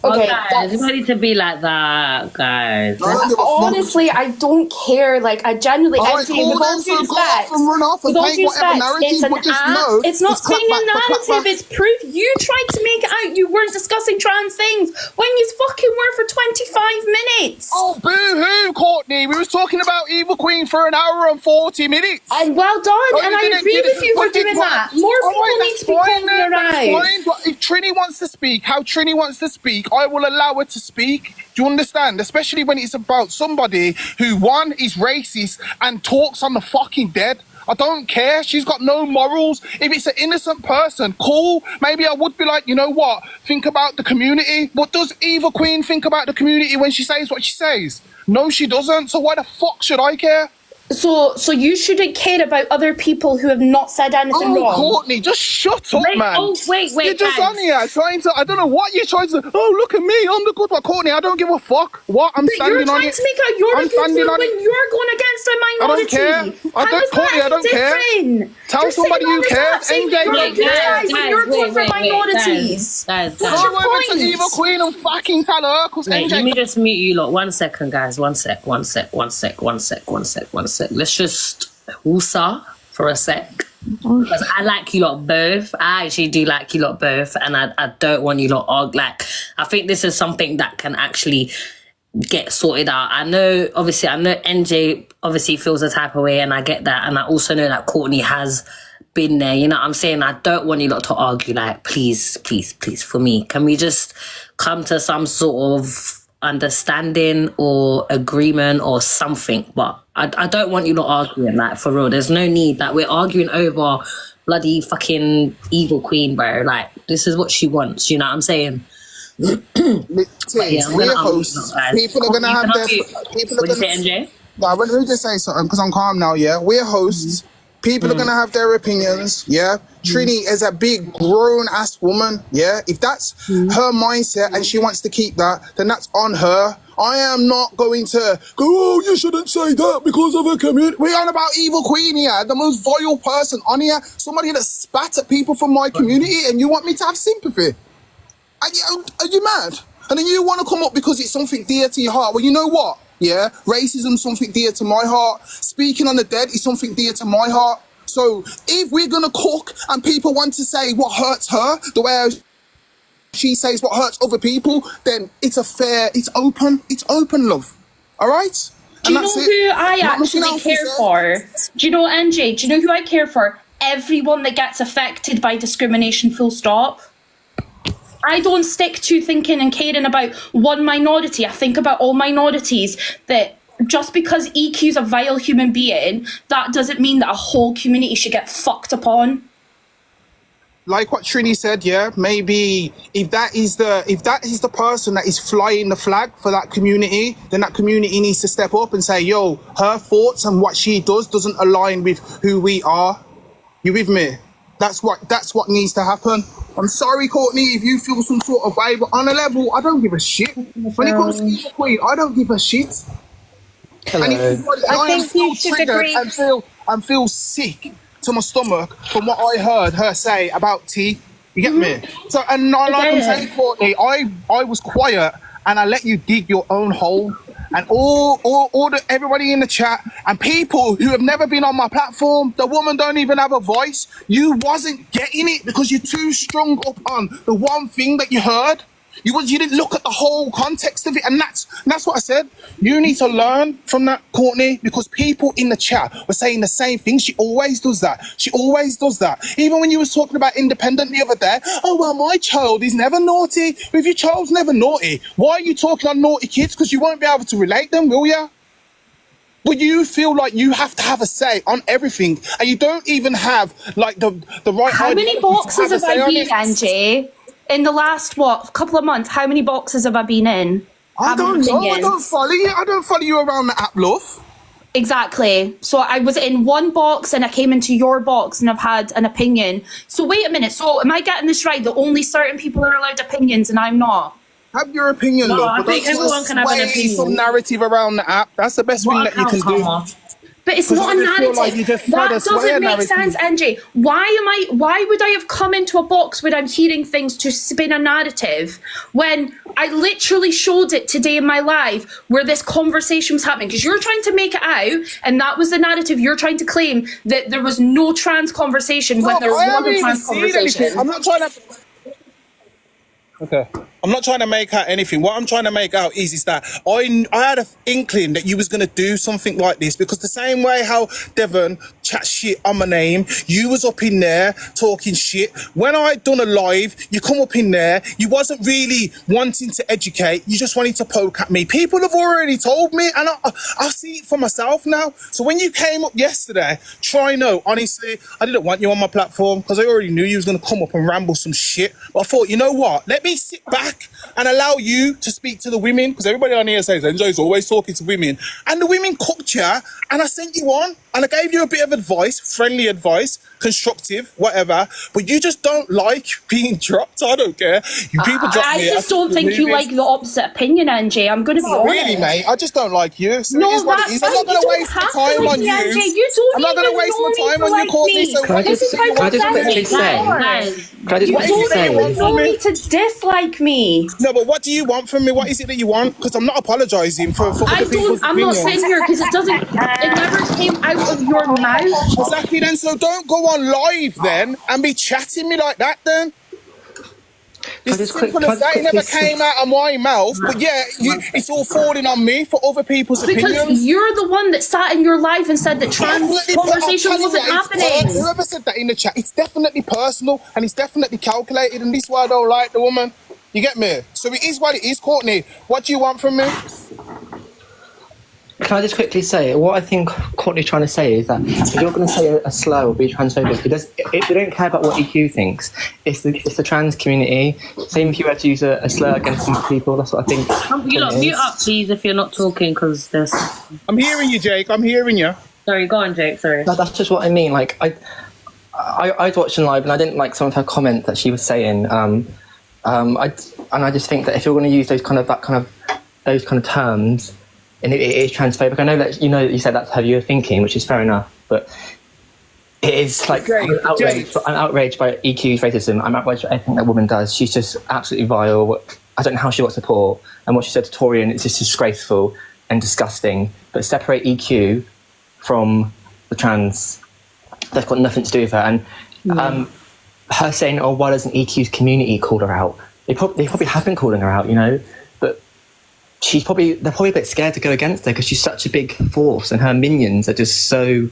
S2: Okay, guys, you need to be like that, guys.
S8: Honestly, I don't care. Like, I genuinely,
S5: Alright,
S8: actually,
S5: cool
S8: with all
S5: then,
S8: due
S5: so go off
S8: respect,
S5: and run off and
S8: with all
S5: paint
S8: due
S5: whatever
S8: respect,
S5: narrative,
S8: it's an
S5: but just
S8: app.
S5: know
S8: It's not
S5: it's clap
S8: saying a
S5: back for clap
S8: narrative.
S5: back.
S8: It's proof. You tried to make it out you weren't discussing trans things when you fucking were for 25 minutes.
S5: Oh, boo-hoo, Courtney. We was talking about Evil Queen for an hour and 40 minutes.
S8: And well done, and I agree with you for doing that. More people need to be calling her out.
S5: Fine, but if Trini wants to speak, how Trini wants to speak, I will allow her to speak. Do you understand? Especially when it's about somebody who, one, is racist and talks on the fucking dead. I don't care. She's got no morals. If it's an innocent person, cool. Maybe I would be like, you know what? Think about the community. But does Evil Queen think about the community when she says what she says? No, she doesn't. So why the fuck should I care?
S8: So you shouldn't care about other people who have not said anything wrong.
S5: Courtney, just shut up, man.
S2: Wait,
S5: You're just
S2: guys.
S5: on here trying to, I don't know what you're trying to, oh, look at me, I'm the good one. Courtney, I don't give a fuck. What? I'm
S8: But
S5: standing
S8: you're
S5: on
S8: trying
S5: it.
S8: to make out you're
S5: I'm
S8: a good
S5: standing
S8: one
S5: on
S8: when
S5: it.
S8: you're going against a
S5: I
S8: minority.
S5: don't care.
S8: How is
S5: Courtney,
S8: that
S5: I don't care.
S8: different?
S5: Tell
S8: You're
S5: somebody
S8: sitting on
S5: you
S8: this
S5: care.
S8: app saying
S5: NJ
S8: you're
S5: don't
S8: good
S5: care.
S8: guys when you're going for minorities.
S2: Guys.
S8: What's your
S5: I went to
S8: point?
S5: Evil Queen and fucking tell her, because
S2: Wait, let
S5: NJ...
S2: me just mute you lot. 1 second, guys. One sec. Let's just woosa for a sec. Because I like you lot both. I actually do like you lot both. And I don't want you lot like, I think this is something that can actually get sorted out. I know NJ obviously feels a type of way, and I get that. And I also know that Courtney has been there. You know what I'm saying? I don't want you lot to argue. Like, please, for me, can we just come to some sort of understanding or agreement or something? But I don't want you lot arguing, like, for real. There's no need that we're arguing over bloody fucking Evil Queen, bro. Like, this is what she wants. You know what I'm saying?
S5: We're hosts. People are going to have their...
S2: What do you say, NJ?
S5: Now, let me just say something because I'm calm now, yeah? We're hosts. People are going to have their opinions, yeah? Trini is a big grown-ass woman, yeah? If that's her mindset and she wants to keep that, then that's on her. I am not going to go, oh, you shouldn't say that because of a community. We're on about Evil Queen here, the most vile person on here, somebody that spat at people from my community, and you want me to have sympathy? Are you mad? And then you want to come up because it's something dear to your heart. Well, you know what? Yeah, racism's something dear to my heart. Speaking on the dead is something dear to my heart. So if we're going to cook and people want to say what hurts her, the way she says what hurts other people, then it's open, love. All right?
S8: Do you know who I actually care for? Do you know, NJ, do you know who I care for? Everyone that gets affected by discrimination, full stop. I don't stick to thinking and caring about one minority. I think about all minorities, that just because EQ's a vile human being, that doesn't mean that a whole community should get fucked upon.
S5: Like what Trini said, yeah, maybe if that is the person that is flying the flag for that community, then that community needs to step up and say, yo, her thoughts and what she does doesn't align with who we are. You with me? That's what needs to happen. I'm sorry, Courtney, if you feel some sort of way, but on a level, I don't give a shit. When it comes to Evil Queen, I don't give a shit.
S4: Hello.
S5: And I think you should agree. And feel sick to my stomach from what I heard her say about tea. You get me? So, and like I'm saying, Courtney, I was quiet and I let you dig your own hole. And everybody in the chat and people who have never been on my platform, the woman don't even have a voice. You wasn't getting it because you're too strung up on the one thing that you heard. You didn't look at the whole context of it, and that's what I said. You need to learn from that, Courtney, because people in the chat were saying the same thing. She always does that. She always does that. Even when you was talking about independent the other day, oh, well, my child is never naughty. If your child's never naughty, why are you talking on naughty kids? Because you won't be able to relate them, will you? Will you feel like you have to have a say on everything, and you don't even have, like, the right...
S8: How many boxes have I been, Angie? In the last, couple of months, how many boxes have I been in?
S5: I don't know. I don't follow you. I don't follow you around the app, love.
S8: Exactly. So I was in one box and I came into your box and I've had an opinion. So wait a minute. So am I getting this right? That only certain people are allowed opinions and I'm not?
S5: Have your opinion, love.
S2: I think everyone can have an opinion.
S5: Some narrative around the app. That's the best thing that you can do.
S8: But it's not a narrative. That doesn't make sense, NJ. Why would I have come into a box where I'm hearing things to spin a narrative when I literally showed it today in my live where this conversation was happening? Because you're trying to make it out, and that was the narrative you're trying to claim, that there was no trans conversation when there was a trans conversation.
S5: I'm not trying to... Okay. I'm not trying to make out anything. What I'm trying to make out is that I had an inkling that you was going to do something like this, because the same way how Devon chat shit on my name, you was up in there talking shit. When I done a live, you come up in there, you wasn't really wanting to educate, you just wanted to poke at me. People have already told me, and I see it for myself now. So when you came up yesterday, honestly, I didn't want you on my platform because I already knew you was going to come up and ramble some shit. But I thought, you know what? Let me sit back and allow you to speak to the women, because everybody on here says Enjoy's always talking to women, and the women cooked you, and I sent you on and I gave you a bit of advice, friendly advice, constructive, whatever, but you just don't like being dropped. I don't care. People drop me.
S8: I just don't think you like the opposite opinion, NJ. I'm going to be honest.
S5: Really, mate? I just don't like you. So
S8: no,
S5: it is what it is. I'm not going to waste my time on you. I'm not going to waste my time on you, Courtney. So
S9: can I just quickly say?
S8: You don't even need to dislike me.
S5: No, but what do you want from me? What is it that you want? Because I'm not apologising for other people's opinions.
S8: I'm not sitting here because it never came out of your mouth.
S5: Exactly, then. So don't go on live then and be chatting me like that then. It's simple as that. It never came out of my mouth, but yeah, it's all falling on me for other people's opinions.
S8: Because you're the one that sat in your life and said that trans conversation wasn't happening.
S5: Whoever said that in the chat, it's definitely personal and it's definitely calculated, and this is why I don't like the woman. You get me? So it is what it is, Courtney. What do you want from me?
S9: Can I just quickly say, what I think Courtney's trying to say is that if you're going to say a slur or be transphobic, they don't care about what EQ thinks. It's the trans community. Same if you were to use a slur against these people, that's what I think.
S2: You lot, mute up, please, if you're not talking, because there's...
S5: I'm hearing you, Jake. I'm hearing you.
S2: Sorry, go on, Jake, sorry.
S9: No, that's just what I mean. Like, I watched her live and I didn't like some of her comments that she was saying. I just think that if you're going to use those kind of terms, and it is transphobic. I know that you said that's how you're thinking, which is fair enough, but it is like I'm outraged by EQ's racism. I'm outraged by everything that woman does. She's just absolutely vile. I don't know how she got support, and what she said to Taurian is just disgraceful and disgusting. But separate EQ from the trans, that's got nothing to do with her. And her saying, "Oh, why doesn't EQ's community call her out?" They probably have been calling her out, but they're probably a bit scared to go against her because she's such a big force, and her minions are just so,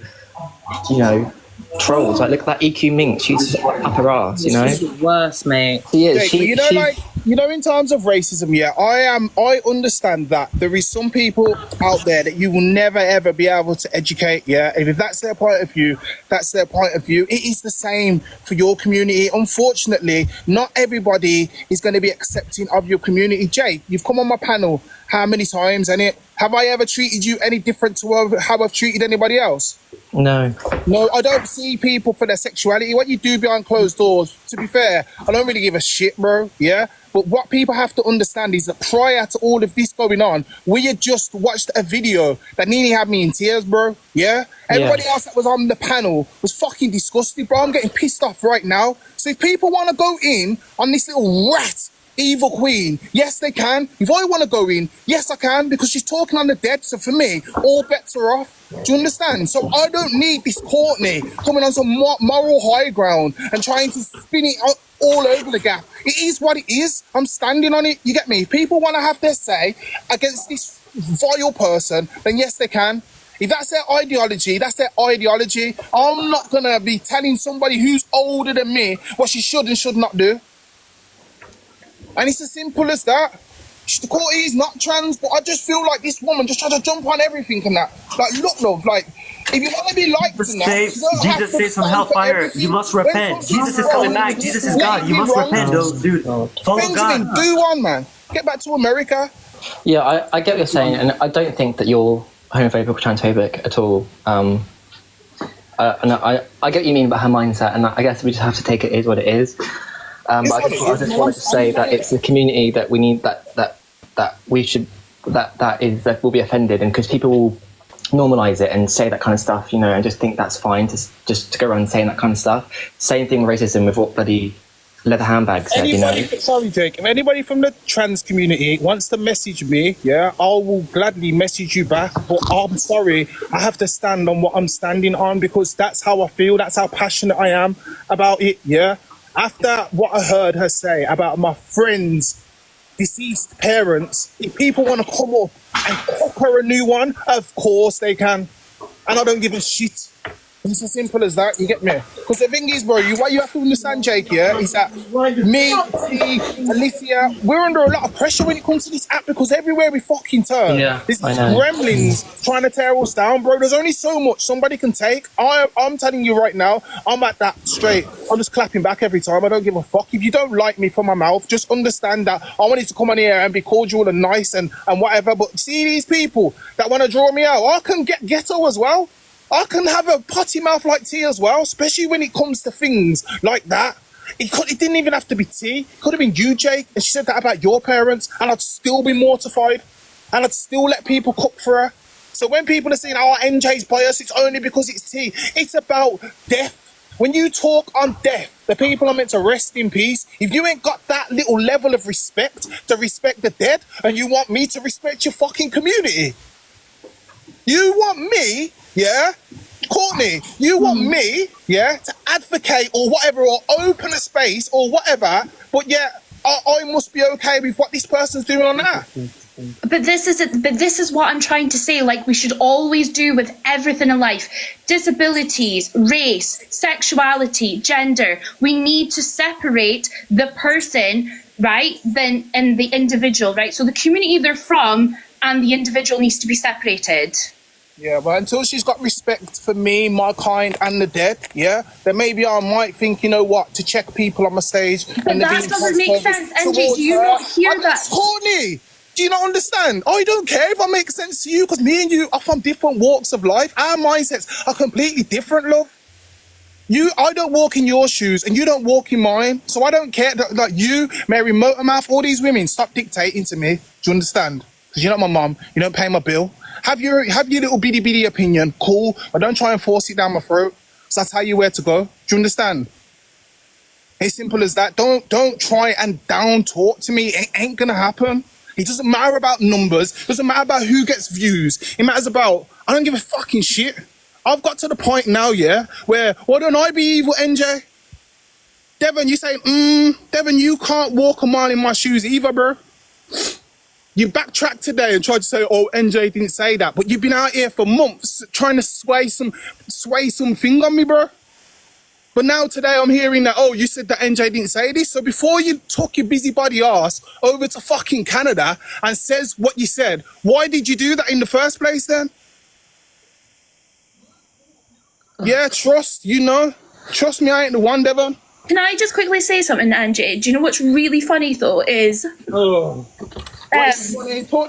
S9: trolls. Like, look at that EQ Mink. She's just up her ass,
S2: She's worse, mate.
S5: Jake, in terms of racism, I understand that there is some people out there that you will never ever be able to educate. If that's their point of view, that's their point of view. It is the same for your community. Unfortunately, not everybody is going to be accepting of your community. Jake, you've come on my panel how many times, and have I ever treated you any different to how I've treated anybody else?
S9: No,
S5: I don't see people for their sexuality. What you do behind closed doors, to be fair, I don't really give a shit, bro. But what people have to understand is that prior to all of this going on, we had just watched a video that nearly had me in tears, bro. Everybody else that was on the panel was fucking disgusted, bro. I'm getting pissed off right now. So if people want to go in on this little rat evil queen, yes they can. If I want to go in, yes I can, because she's talking on the dead. So for me, all bets are off. Do you understand? So I don't need this Courtney coming on some moral high ground and trying to spin it all over the gap. It is what it is. I'm standing on it. You get me? If people want to have their say against this vile person, then yes they can. If that's their ideology, that's their ideology. I'm not going to be telling somebody who's older than me what she should and should not do. And it's as simple as that. The Courtney is not trans, but I just feel like this woman just tried to jump on everything and that. Like, look, love, like, if you want to be liked in that,
S10: Jesus saves from hellfire. You must repent. Jesus is coming back. Jesus is God. You must repent, dude. Follow
S5: Benjamin,
S10: God.
S5: do one, man. Get back to America.
S9: Yeah, I get what you're saying, and I don't think that you're homophobic or transphobic at all. And I get what you mean about her mindset, and I guess we just have to take it is what it is. But I just wanted to say that it's the community that we need, that will be offended, and because people will normalise it and say that kind of stuff, and just think that's fine just to go around saying that kind of stuff. Same thing with racism with what bloody leather handbags said,
S5: Sorry, Jake. If anybody from the trans community wants to message me, I will gladly message you back. But I'm sorry, I have to stand on what I'm standing on, because that's how I feel. That's how passionate I am about it. After what I heard her say about my friend's deceased parents, if people want to come up and cook her a new one, of course they can. And I don't give a shit. It's as simple as that, you get me? Because the thing is, bro, what you have to understand, Jake, is that me, T, Alicia, we're under a lot of pressure when it comes to this app, because everywhere we fucking turn, there's gremlins trying to tear us down, bro. There's only so much somebody can take. I'm telling you right now, I'm at that straight. I'm just clapping back every time. I don't give a fuck. If you don't like me from my mouth, just understand that I wanted to come on here and be cordial and nice and whatever. But see these people that want to draw me out, I can get ghetto as well. I can have a potty mouth like T as well, especially when it comes to things like that. It didn't even have to be T. It could have been you, Jake, and she said that about your parents, and I'd still be mortified, and I'd still let people cook for her. So when people are saying, NJ's biased, it's only because it's T. It's about death. When you talk on death, the people are meant to rest in peace. If you ain't got that little level of respect to respect the dead, and you want me to respect your fucking community, you want me... Courtney, you want me, to advocate or whatever, or open a space or whatever, but I must be okay with what this person's doing on that.
S8: But this is what I'm trying to say. Like, we should always do with everything in life: disabilities, race, sexuality, gender. We need to separate the person, right, and the individual, right? So the community they're from, and the individual needs to be separated.
S5: Yeah, but until she's got respect for me, my kind, and the dead, yeah, then maybe I might think, you know what, to check people on my stage.
S8: But that doesn't make sense, NG. Do you not hear that?
S5: Courtney, do you not understand? I don't care if I make sense to you, because me and you are from different walks of life. Our mindsets are completely different, love. I don't walk in your shoes, and you don't walk in mine, so I don't care that, like you, Mary Motormouth, all these women, stop dictating to me. Do you understand? Because you're not my mum, you don't pay my bill. Have your little bitty opinion, cool, but don't try and force it down my throat. Because that's how you where to go. Do you understand? It's simple as that. Don't try and down talk to me. It ain't gonna happen. It doesn't matter about numbers. It doesn't matter about who gets views. It matters about, I don't give a fucking shit. I've got to the point now, yeah, where, why don't I be evil, NJ? Devon, you say, Devon, you can't walk a mile in my shoes either, bro. You backtracked today and tried to say, oh, NJ didn't say that. But you've been out here for months trying to sway something on me, bro. But now today I'm hearing that, oh, you said that NJ didn't say this. So before you took your busybody ass over to fucking Canada and says what you said, why did you do that in the first place then? Yeah, trust me, I ain't the one, Devon.
S8: Can I just quickly say something, Angie? Do you know what's really funny though is
S5: talk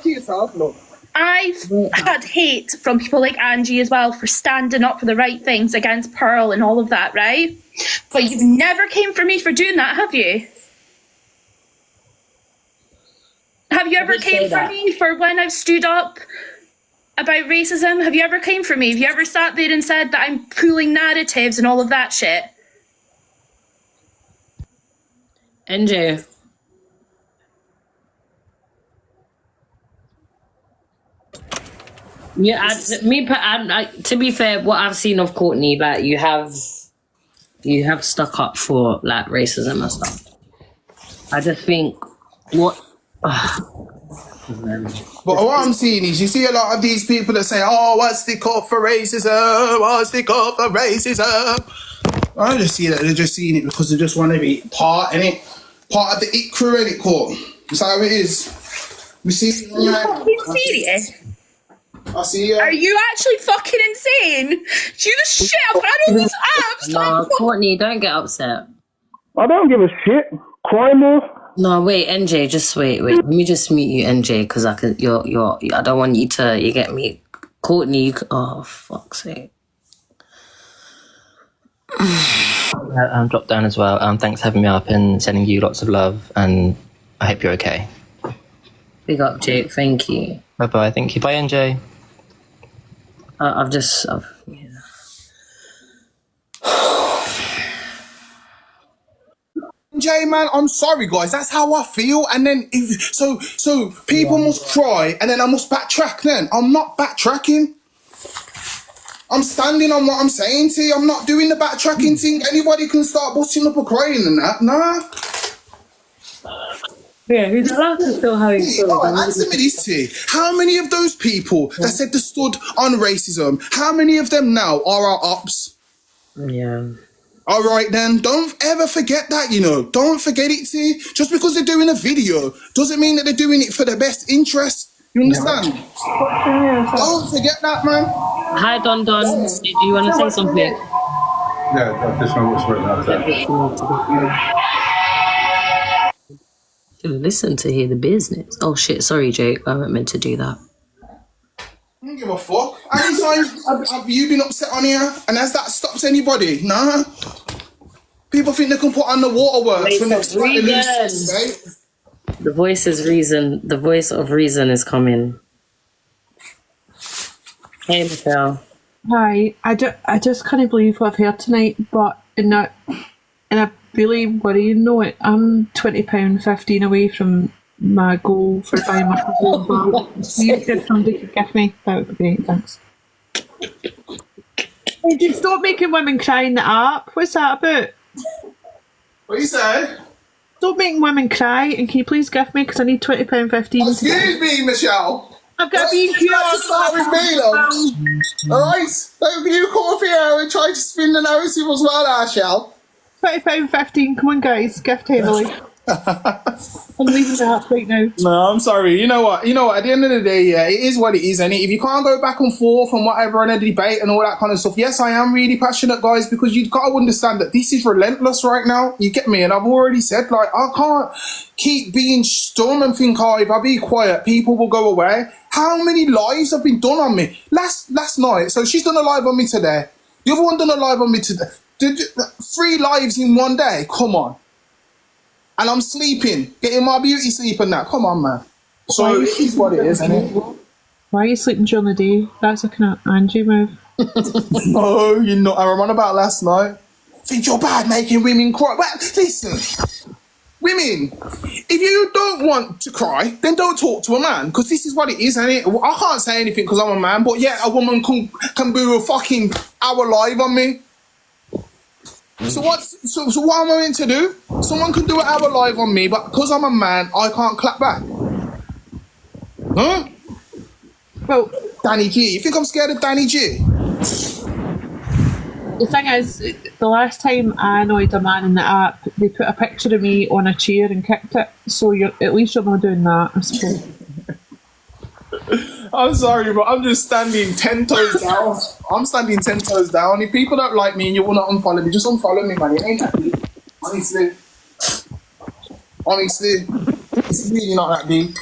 S5: to yourself, look.
S8: I've had hate from people like Angie as well for standing up for the right things against Pearl and all of that, right? But you've never came for me for doing that, have you? Have you ever came for me for when I've stood up about racism? Have you ever came for me? Have you ever sat there and said that I'm pulling narratives and all of that shit?
S2: NJ. Yeah, to be fair, what I've seen of Courtney, like you have stuck up for like racism and stuff. I just think what.
S5: But what I'm seeing is, you see a lot of these people that say, oh, I stick up for racism, I stick up for racism. I just see that they're just seeing it because they just want to be part of the it crew, in it, court. That's how it is. We see.
S8: Are you fucking serious?
S5: I see.
S8: Are you actually fucking insane? Do you the shit I've had on these apps?
S2: No, Courtney, don't get upset.
S5: I don't give a shit. Cry more.
S2: No, wait, NJ, just wait. Let me just mute you, NJ, because I don't want you to, you get me. Courtney, oh, fuck's sake.
S9: Drop down as well. Thanks for having me up and sending you lots of love, and I hope you're okay.
S2: Big up, Jake. Thank you.
S9: Bye-bye. Thank you. Bye, NJ.
S5: Jay, man, I'm sorry, guys. That's how I feel. And then, so people must cry, and then I must backtrack. Then I'm not backtracking. I'm standing on what I'm saying to you. I'm not doing the backtracking thing. Anybody can start busting up a crying and that. Nah.
S2: Yeah, he's allowed to feel how he feels.
S5: Answer me this, T. How many of those people that said they stood on racism, how many of them now are our ops?
S2: Yeah.
S5: All right, then. Don't ever forget that, Don't forget it, T. Just because they're doing a video doesn't mean that they're doing it for their best interest. You understand? Don't forget that, man.
S2: Hi, Don. Do you want to say something?
S11: Yeah, I just know what's written out there.
S2: Should have listened to hear the business. Oh, shit. Sorry, Jake. I wasn't meant to do that.
S5: I don't give a fuck. How many times have you been upset on here? And has that stopped anybody? Nah. People think they can put on the waterworks when they're trying to lose, right?
S2: The voice is reason. The voice of reason is coming. Hey, Michelle.
S12: Hi. I just can't believe what I've heard tonight, but in a really worrying note, I'm £20.15 away from my goal for buying my home bar. If somebody could give me, that would be great, thanks. Hey, just stop making women cry in the app. What's that about?
S5: What you say?
S12: Stop making women cry, and can you please give me, because I need £20.15.
S5: Excuse me, Michelle.
S12: I've got to be here.
S5: Let's start with me, love. Alright? Don't you come up here and try to spin the narrative as well, Ashel.
S12: £20.15, come on guys, gift heavily. I'm leaving the app right now.
S5: No, I'm sorry. You know what? At the end of the day, yeah, it is what it is, and if you can't go back and forth and whatever in a debate and all that kind of stuff, yes, I am really passionate, guys, because you've got to understand that this is relentless right now. You get me? And I've already said, like, I can't keep being stum and think, oh, if I be quiet, people will go away. How many lives have been done on me? Last night, so she's done a live on me today. The other one done a live on me today. 3 lives in one day. Come on. And I'm sleeping, getting my beauty sleep and that. Come on, man. So it is what it is, isn't it?
S12: Why are you sleeping during the day? That's a kind of Angie move.
S5: No, you're not. I remember about last night. Think you're bad making women cry. Well, listen, women, if you don't want to cry, then don't talk to a man, because this is what it is, isn't it? I can't say anything because I'm a man, but yeah, a woman can do a fucking hour live on me. So what am I meant to do? Someone can do an hour live on me, but because I'm a man, I can't clap back. Huh?
S12: Well,
S5: Danny G. You think I'm scared of Danny G?
S12: the thing is, the last time I annoyed a man in the app, they put a picture of me on a chair and kicked it. So at least you're not doing that, I suppose.
S5: I'm sorry, but I'm just standing 10 toes down. I'm standing 10 toes down. If people don't like me and you want to unfollow me, just unfollow me, man. It ain't that deep. Honestly, it's really not that deep.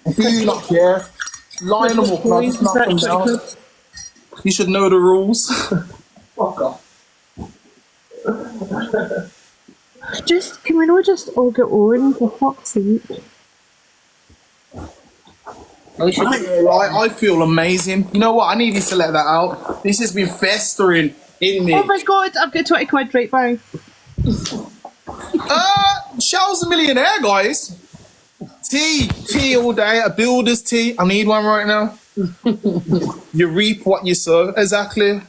S5: If you not care, line them up, man. Just knock them down. You should know the rules. Fuck off.
S12: Can we not just all get on, for fuck's sake?
S5: I feel amazing. You know what? I needed to let that out. This has been festering in me.
S12: Oh my god, I've got 20 quid right now.
S5: Shell's a millionaire, guys. Tea all day. A builder's tea. I need one right now. You reap what you sow. Exactly.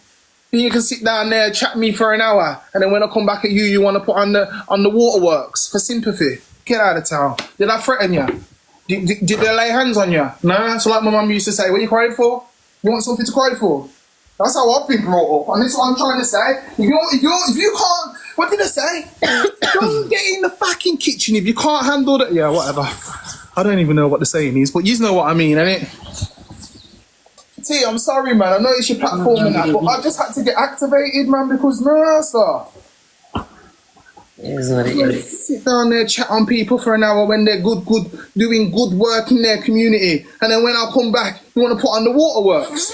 S5: You can sit down there, chat me for an hour, and then when I come back at you, you want to put on the waterworks for sympathy. Get out of town. Did I threaten you? Did they lay hands on you? No? So like my mum used to say, what are you crying for? You want something to cry for? That's how I've been brought up, and this is what I'm trying to say. If you can't, what did I say? Don't get in the fucking kitchen if you can't handle that. Yeah, whatever. I don't even know what the saying is, but you know what I mean, innit? T, I'm sorry, man. I know it's your platform and that, but I just had to get activated, man, because sir.
S1: It is what it is.
S5: Sit down there, chat on people for an hour when they're good, doing good work in their community, and then when I come back, you want to put on the waterworks.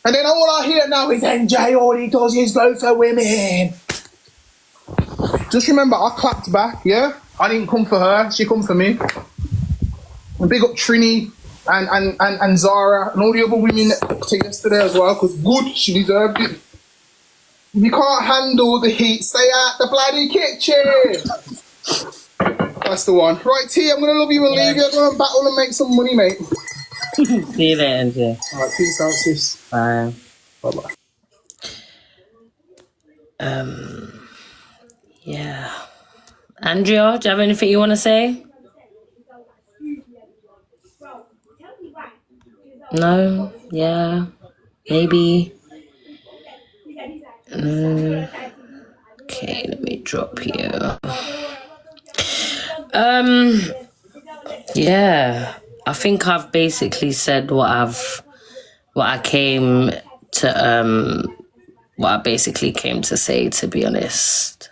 S5: And then all I hear now is NJ, all he does is go for women. Just remember, I clapped back, yeah? I didn't come for her, she come for me. And big up Trini and Zara and all the other women that booked her yesterday as well, because good, she deserved it. If you can't handle the heat, stay out the bloody kitchen. That's the one. Right, T, I'm going to love you and leave you. Go and battle and make some money, mate.
S1: See you later, NJ.
S5: Alright, peace out, sis.
S1: Bye.
S5: Bye-bye.
S2: Yeah. Andrea, do you have anything you want to say? No? Yeah? Maybe? No? Okay, let me drop you. Yeah. I think I've basically said what I basically came to say, to be honest.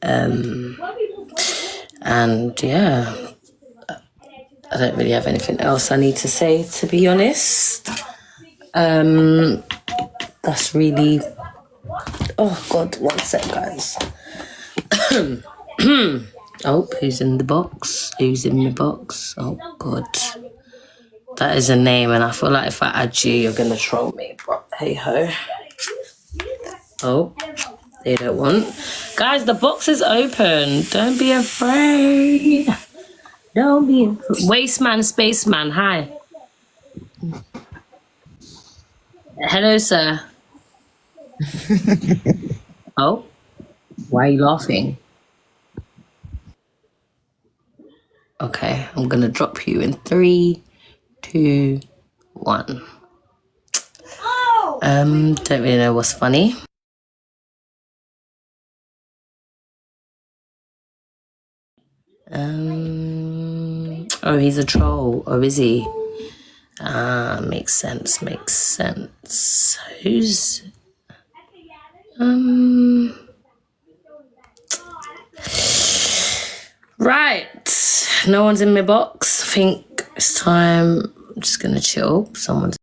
S2: And yeah, I don't really have anything else I need to say, to be honest. That's really, oh God, one sec, guys. Oh, who's in the box? Who's in the box? Oh God. That is a name, and I feel like if I add you, you're gonna troll me, but hey ho. Oh, they don't want. Guys, the box is open. Don't be afraid. Don't be afraid. Wasteman, Spaceman, hi. Hello, sir. Oh, why are you laughing? Okay, I'm gonna drop you in 3, 2, 1. Don't really know what's funny. Oh, he's a troll. Or is he? Makes sense. Who's... Right. No one's in my box. I think it's time. I'm just gonna chill. Someone's...